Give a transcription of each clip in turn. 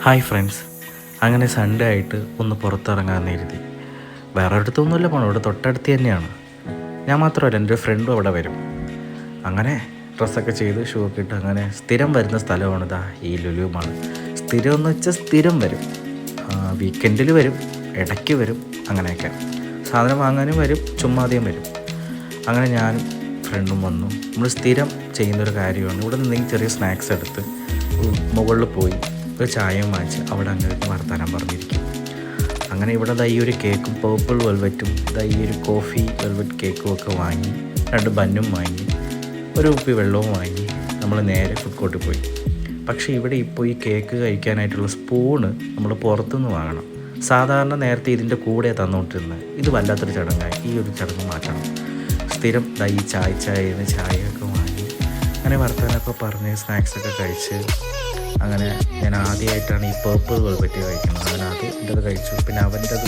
Hi friends, അങ്ങനെ Sunday ആയിട്ട് ഒന്ന് പുറത്തിറങ്ങാമെന്ന് കരുതി. വേറെ അടുത്തൊന്നുമില്ല, പോകണം, ഇവിടെ തൊട്ടടുത്ത് തന്നെയാണ്. ഞാൻ മാത്രമല്ല, എൻ്റെ ഒരു ഫ്രണ്ടും അവിടെ വരും. അങ്ങനെ ഡ്രസ്സൊക്കെ ചെയ്ത് ഷൂ ഒക്കെ ഇട്ട് അങ്ങനെ സ്ഥിരം വരുന്ന സ്ഥലമാണ് ഈ ലുലു മാൾ. സ്ഥിരം എന്ന് വെച്ചാൽ സ്ഥിരം വരും, വീക്കെൻഡിൽ വരും, ഇടയ്ക്ക് വരും, അങ്ങനെയൊക്കെ സാധനം വാങ്ങാനും വരും, ചുമ്മാതെയും വരും. അങ്ങനെ ഞാനും ഫ്രണ്ടും വന്നു. നമ്മൾ സ്ഥിരം ചെയ്യുന്നൊരു കാര്യമാണ്, ഇവിടെ നിന്നെങ്കിൽ ചെറിയ സ്നാക്സ് എടുത്ത് മുകളിൽ പോയി ഒരു ചായയും വാങ്ങിച്ച് അവിടെ അങ്ങനെ വർത്താനം പറഞ്ഞിരിക്കും. അങ്ങനെ ഇവിടെ ഈ ഒരു കേക്കും പേർപ്പിൾ വെൽവെറ്റും ഈ ഒരു കോഫി വെൽവെറ്റ് കേക്കും ഒക്കെ വാങ്ങി, 2 ബന്നും വാങ്ങി, ഒരു കുപ്പി വെള്ളവും വാങ്ങി നമ്മൾ നേരെ ഫുഡ് കോർട്ടിൽ പോയി. പക്ഷേ ഇവിടെ ഇപ്പോൾ ഈ കേക്ക് കഴിക്കാനായിട്ടുള്ള സ്പൂണ് നമ്മൾ പുറത്തുനിന്ന് വാങ്ങണം. സാധാരണ നേരത്തെ ഇതിൻ്റെ കൂടെ തന്നുകൊണ്ടിരുന്നത്, ഇത് വല്ലാത്തൊരു ചടങ്ങായി. ഈ ഒരു ചടങ്ങ് മാറ്റണം. സ്ഥിരം ഈ ചായയൊക്കെ വാങ്ങി അങ്ങനെ വർത്താനമൊക്കെ പറഞ്ഞ് സ്നാക്സൊക്കെ കഴിച്ച് അങ്ങനെ ഞാൻ ആദ്യമായിട്ടാണ് ഈ പേർപ്പിൾ വെൽവെറ്റ് കഴിക്കുന്നത്. അതിനകത്ത് എൻ്റെത് കഴിച്ചു, പിന്നെ അവൻ്റെത്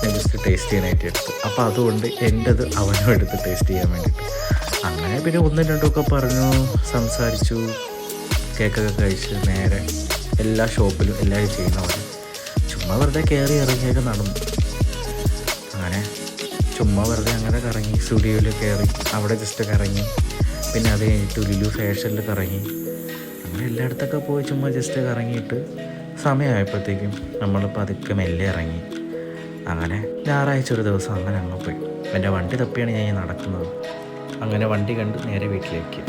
ഞാൻ ജസ്റ്റ് ടേസ്റ്റ് ചെയ്യാനായിട്ട് എടുത്തു. അപ്പോൾ അതുകൊണ്ട് എൻ്റെത് അവനും എടുത്ത് ടേസ്റ്റ് ചെയ്യാൻ വേണ്ടിയിട്ട് അങ്ങനെ പിന്നെ 1-2 ഒക്കെ പറഞ്ഞു, സംസാരിച്ചു, കേക്കൊക്കെ കഴിച്ച് നേരെ എല്ലാ ഷോപ്പിലും എല്ലാവരും ചെയ്യുന്ന പോലെ ചുമ്മാ വെറുതെ കയറി ഇറങ്ങിയൊക്കെ നടന്നു. അങ്ങനെ ചുമ്മാ വെറുതെ അങ്ങനെ കറങ്ങി, സ്റ്റുഡിയോയിൽ കയറി അവിടെ ജസ്റ്റ് കറങ്ങി, പിന്നെ അത് കഴിഞ്ഞിട്ട് ലുലു ഫാഷനിൽ കറങ്ങി. അങ്ങനെ എല്ലായിടത്തൊക്കെ പോയി ചുമ്മാ ജസ്റ്റ് കറങ്ങിയിട്ട് സമയമായപ്പോഴത്തേക്കും നമ്മൾ പതുക്കെ മെല്ലെ ഇറങ്ങി. അങ്ങനെ ഞായറാഴ്ച ഒരു ദിവസം അങ്ങനെ അങ്ങ് പോയി. എൻ്റെ വണ്ടി തപ്പിയാണ് ഞാൻ നടക്കുന്നത്. അങ്ങനെ വണ്ടി കണ്ട് നേരെ വീട്ടിലേക്ക്.